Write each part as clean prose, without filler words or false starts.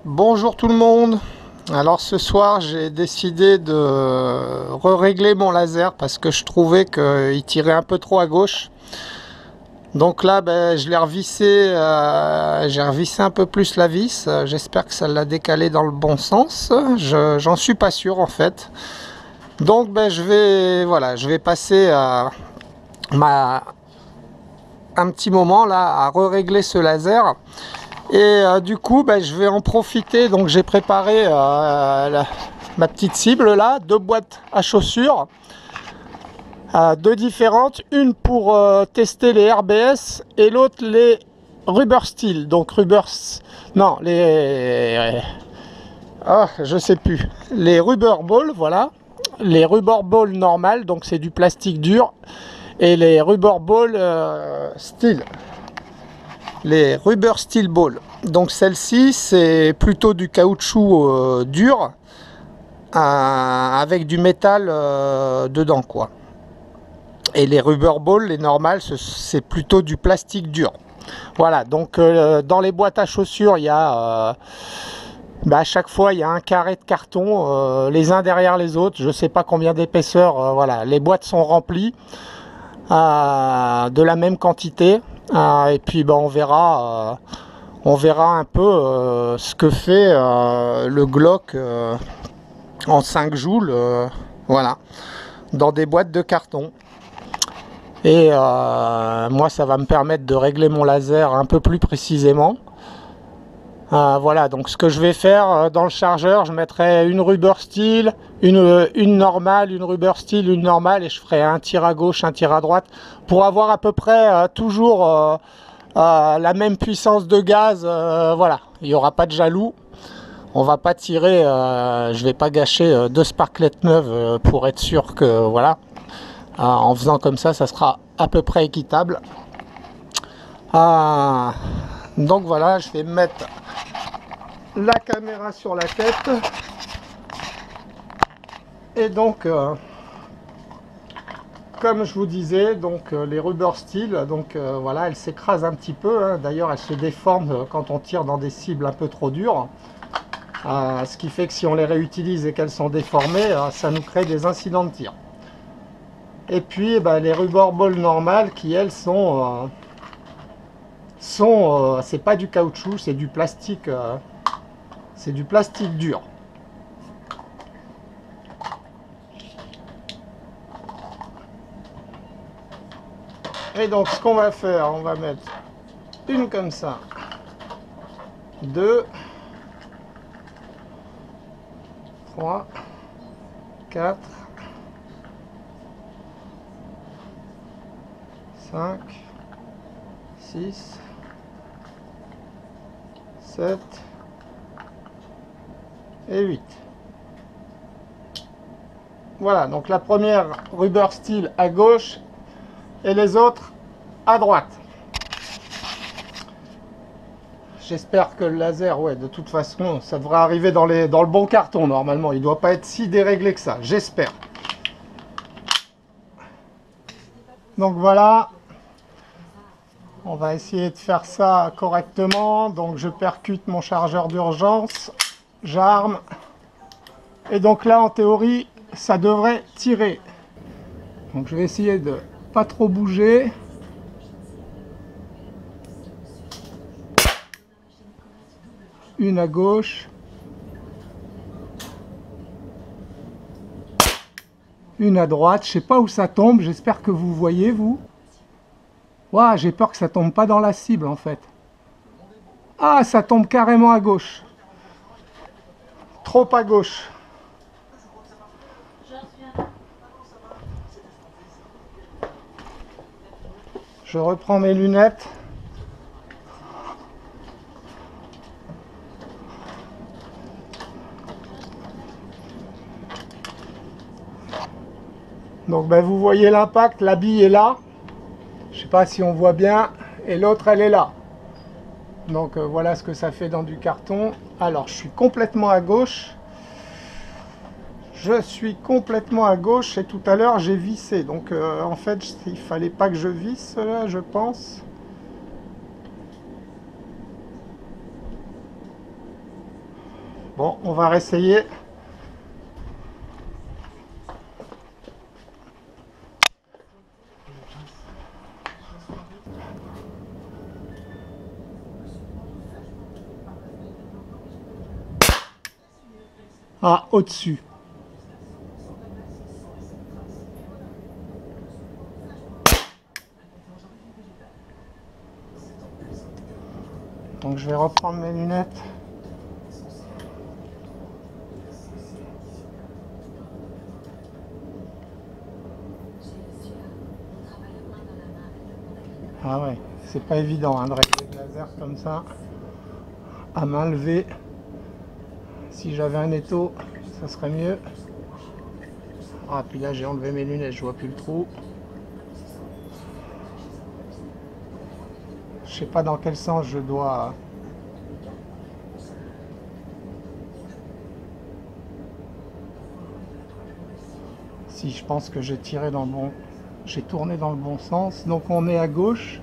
Bonjour tout le monde. Alors ce soir j'ai décidé de régler mon laser parce que je trouvais qu'il tirait un peu trop à gauche. Donc là je l'ai revissé, j'ai revissé un peu plus la vis. J'espère que ça l'a décalé dans le bon sens. J'en suis pas sûr en fait. Donc je vais passer un petit moment là à régler ce laser. Et du coup, je vais en profiter. Donc, j'ai préparé ma petite cible là, deux boîtes à chaussures, deux différentes, une pour tester les RBS et l'autre les Rubber Steel. Donc, non, je sais plus. Les Rubber Ball, voilà. Les Rubber Ball normales, donc c'est du plastique dur, et les Rubber Ball Steel. Les Rubber Steel Ball. Donc celle-ci c'est plutôt du caoutchouc dur avec du métal dedans quoi. Et les Rubber Ball, les normales, c'est plutôt du plastique dur. Voilà, donc dans les boîtes à chaussures, il y a à chaque fois il y a un carré de carton les uns derrière les autres. Je sais pas combien d'épaisseur. Voilà, les boîtes sont remplies de la même quantité. Et puis on verra un peu ce que fait le Glock en 5 joules, voilà, dans des boîtes de carton. Et moi, ça va me permettre de régler mon laser un peu plus précisément. Voilà, donc ce que je vais faire dans le chargeur, je mettrai une Rubber Steel, une normale, une Rubber Steel, une normale, et je ferai un tir à gauche, un tir à droite, pour avoir à peu près toujours la même puissance de gaz. Voilà, il n'y aura pas de jaloux. On va pas tirer, je vais pas gâcher deux sparklettes neuves pour être sûr que voilà. En faisant comme ça sera à peu près équitable. Donc voilà, je vais mettre la caméra sur la tête. Et donc, comme je vous disais, donc les Rubber Steel, donc voilà, elles s'écrasent un petit peu. Hein. D'ailleurs, elles se déforment quand on tire dans des cibles un peu trop dures. Ce qui fait que si on les réutilise et qu'elles sont déformées, ça nous crée des incidents de tir. Et puis les Rubber Ball normales qui elles c'est pas du caoutchouc, c'est du plastique dur. Et donc ce qu'on va faire, on va mettre une comme ça, deux, 3, 4, 5, 6, 7 et 8. Voilà, donc la première Rubber Steel à gauche et les autres à droite. J'espère que le laser, ouais, de toute façon, ça devrait arriver dans le bon carton normalement. Il ne doit pas être si déréglé que ça, j'espère. Donc voilà, on va essayer de faire ça correctement. Donc je percute mon chargeur d'urgence, j'arme. Et donc là, en théorie, ça devrait tirer. Donc je vais essayer de pas trop bouger. Une à gauche. Une à droite. Je sais pas où ça tombe. J'espère que vous voyez, vous. Ouah, j'ai peur que ça tombe pas dans la cible, en fait. Ah, ça tombe carrément à gauche. Trop à gauche. Je reprends mes lunettes. Donc vous voyez l'impact, la bille est là. Je ne sais pas si on voit bien. Et l'autre elle est là. Donc voilà ce que ça fait dans du carton. Alors je suis complètement à gauche. Je suis complètement à gauche et tout à l'heure j'ai vissé. Donc en fait il fallait pas que je visse là, je pense. Bon, on va réessayer. Ah, au-dessus. Donc je vais reprendre mes lunettes. Ah ouais, c'est pas évident hein, de régler le laser comme ça, à main levée. Si j'avais un étau, ça serait mieux. Ah, puis là j'ai enlevé mes lunettes, je vois plus le trou. Je sais pas dans quel sens je dois... Si, je pense que j'ai tiré dans le bon... J'ai tourné dans le bon sens. Donc on est à gauche.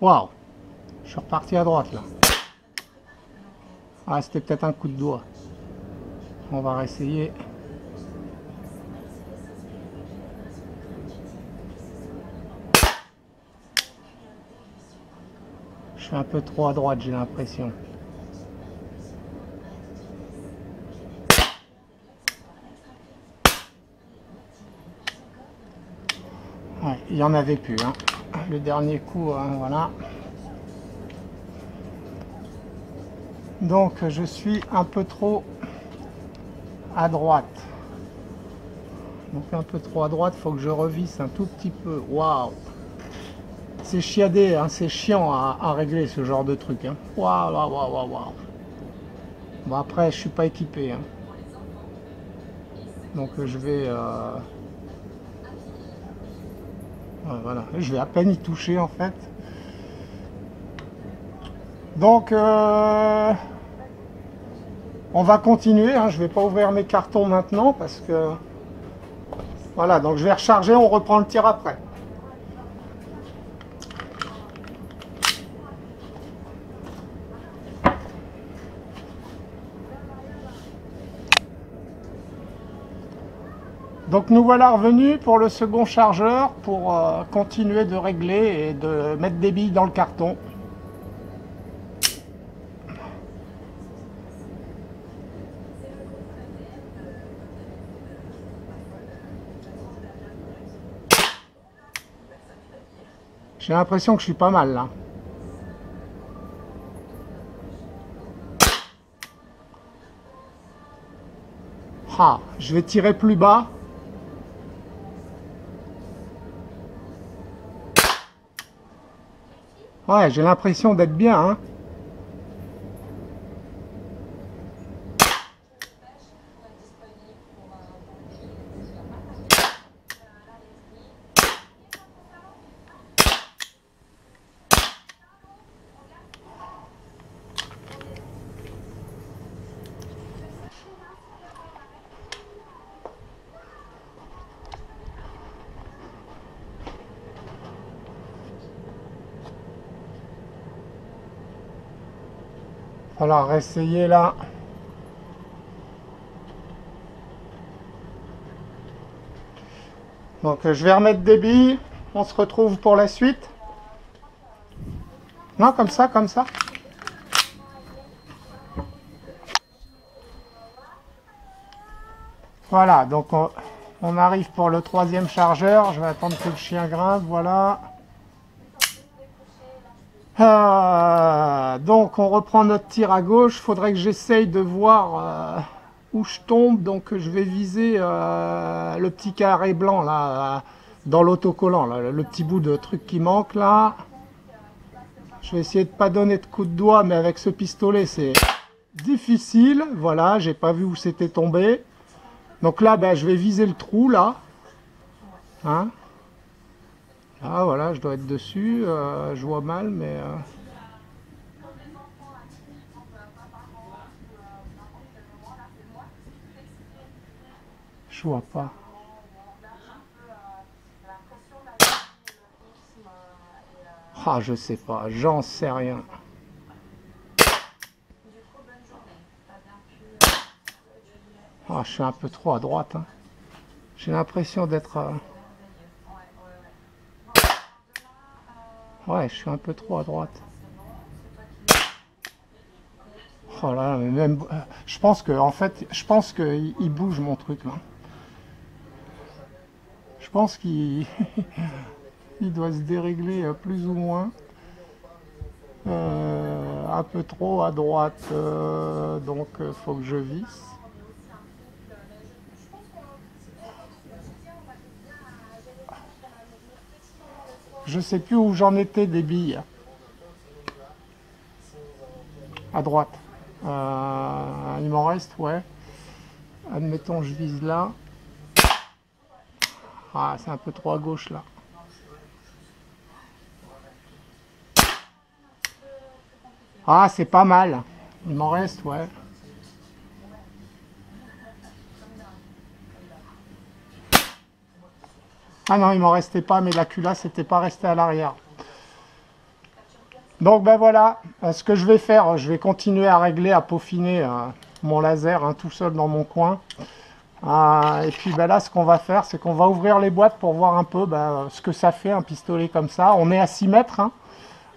Waouh! Je suis reparti à droite là. Ah, c'était peut-être un coup de doigt. On va réessayer. Je suis un peu trop à droite, j'ai l'impression. Ouais, il y en avait plus. Hein. Le dernier coup, hein, voilà. Donc je suis un peu trop à droite. Donc un peu trop à droite, il faut que je revisse un tout petit peu. Waouh! C'est chiadé, hein, c'est chiant à régler ce genre de truc. Hein. Waouh, waouh, waouh, waouh, waouh. Bon après, je suis pas équipé. Hein. Donc je vais... ouais, voilà, je vais à peine y toucher en fait. Donc on va continuer. Hein. Je vais pas ouvrir mes cartons maintenant parce que... Voilà, donc je vais recharger, on reprend le tir après. Donc nous voilà revenus pour le second chargeur pour continuer de régler et de mettre des billes dans le carton. J'ai l'impression que je suis pas mal là. Ah, je vais tirer plus bas. Ouais, j'ai l'impression d'être bien. Hein. Alors, réessayer là. Donc, je vais remettre des billes. On se retrouve pour la suite. Non, comme ça, comme ça. Voilà, donc on arrive pour le troisième chargeur. Je vais attendre que le chien grimpe, voilà. Donc on reprend notre tir à gauche. Il faudrait que j'essaye de voir où je tombe. Donc je vais viser le petit carré blanc là, dans l'autocollant, là, le petit bout de truc qui manque là. Je vais essayer de pas donner de coup de doigt, mais avec ce pistolet c'est difficile. Voilà, j'ai pas vu où c'était tombé. Donc là, ben, je vais viser le trou là. Hein? Ah voilà, je dois être dessus. Je vois mal, mais... je vois pas. Ah, je sais pas, j'en sais rien. Ah, je suis un peu trop à droite, hein. J'ai l'impression d'être... Ouais, je suis un peu trop à droite. Oh là là, mais même... je pense que, en fait, je pense qu'il bouge mon truc, là. Je pense qu'il il doit se dérégler plus ou moins. Un peu trop à droite, donc faut que je visse. Je sais plus où j'en étais des billes. À droite. Il m'en reste, ouais. Admettons, je vise là. Ah, c'est un peu trop à gauche là. Ah, c'est pas mal. Il m'en reste, ouais. Ah non, il m'en restait pas, mais la culasse n'était pas restée à l'arrière. Donc ben voilà, ce que je vais faire, je vais continuer à régler, à peaufiner mon laser hein, tout seul dans mon coin. Et puis ben là, ce qu'on va faire, c'est qu'on va ouvrir les boîtes pour voir un peu ce que ça fait un pistolet comme ça. On est à 6 mètres. Hein.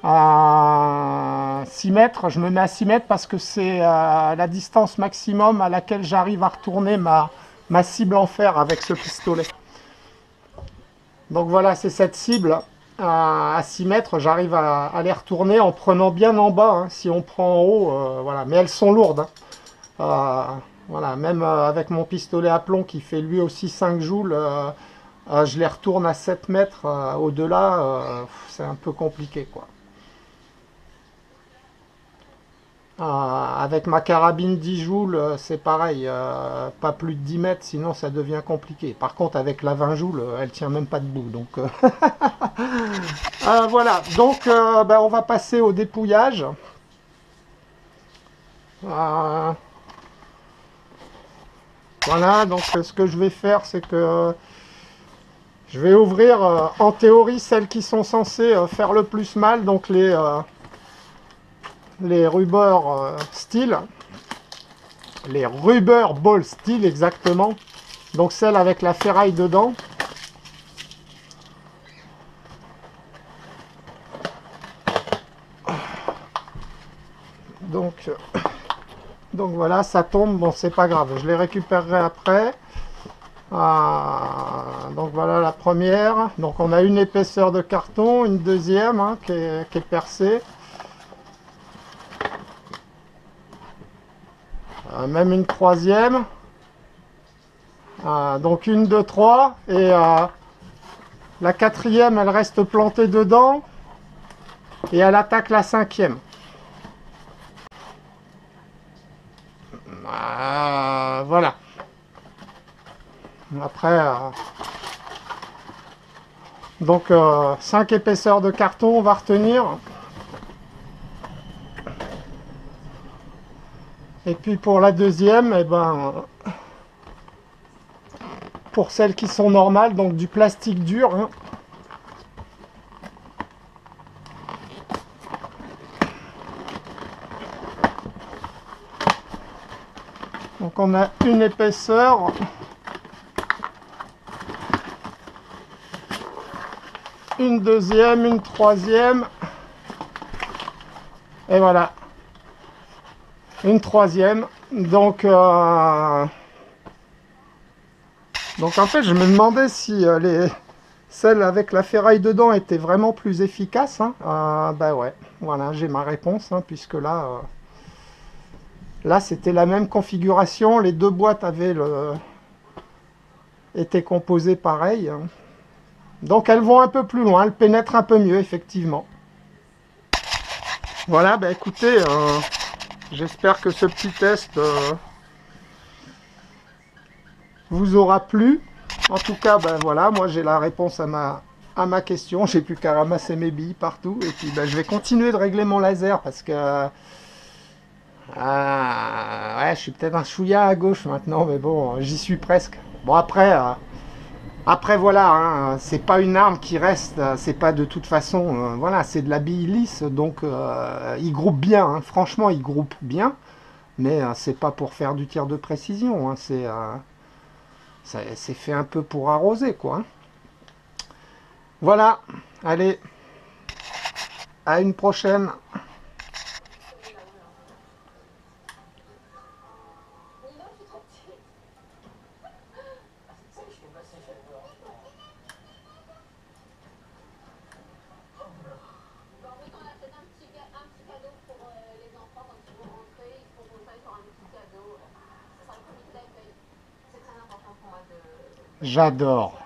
À 6 mètres, je me mets à 6 mètres parce que c'est la distance maximum à laquelle j'arrive à retourner ma cible en fer avec ce pistolet. Donc voilà, c'est cette cible à 6 mètres, j'arrive à les retourner en prenant bien en bas. Hein. Si on prend en haut, voilà, mais elles sont lourdes. Hein. Voilà, même avec mon pistolet à plomb qui fait lui aussi 5 joules, je les retourne à 7 mètres. Au-delà, c'est un peu compliqué, quoi. Avec ma carabine 10 joules, c'est pareil, pas plus de 10 mètres, sinon ça devient compliqué. Par contre, avec la 20 joules, elle tient même pas debout. Donc, voilà, donc on va passer au dépouillage. Voilà, donc ce que je vais faire, c'est que je vais ouvrir, en théorie, celles qui sont censées faire le plus mal, donc les Ruber Steel, les Ruber Ball Steel exactement, donc celle avec la ferraille dedans. Donc voilà, ça tombe, bon c'est pas grave, je les récupérerai après. Donc voilà la première, donc on a une épaisseur de carton, une deuxième hein, qui est percée. Même une troisième. Donc une, deux, trois. Et la quatrième, elle reste plantée dedans. Et elle attaque la cinquième. Voilà. Après, donc 5 épaisseurs de carton, on va retenir. Et puis pour la deuxième, eh ben, pour celles qui sont normales, donc du plastique dur. Hein. Donc on a une épaisseur. Une deuxième, une troisième. Et voilà. Une troisième. Donc en fait, je me demandais si celles avec la ferraille dedans étaient vraiment plus efficaces. Hein. Bah ouais, voilà, j'ai ma réponse, hein, puisque là, là c'était la même configuration. Les deux boîtes étaient composées pareil. Hein. Donc elles vont un peu plus loin, elles pénètrent un peu mieux, effectivement. Voilà, bah écoutez, j'espère que ce petit test vous aura plu. En tout cas, ben voilà, moi j'ai la réponse à ma question. J'ai plus qu'à ramasser mes billes partout. Et puis ben, je vais continuer de régler mon laser parce que ouais, je suis peut-être un chouïa à gauche maintenant, mais bon, j'y suis presque. Bon après, Après voilà, hein, c'est pas une arme qui reste, c'est pas de toute façon, voilà, c'est de la bille lisse, donc il groupe bien, hein, franchement il groupe bien, mais c'est pas pour faire du tir de précision, hein, c'est fait un peu pour arroser quoi. Hein. Voilà, allez, à une prochaine. J'adore.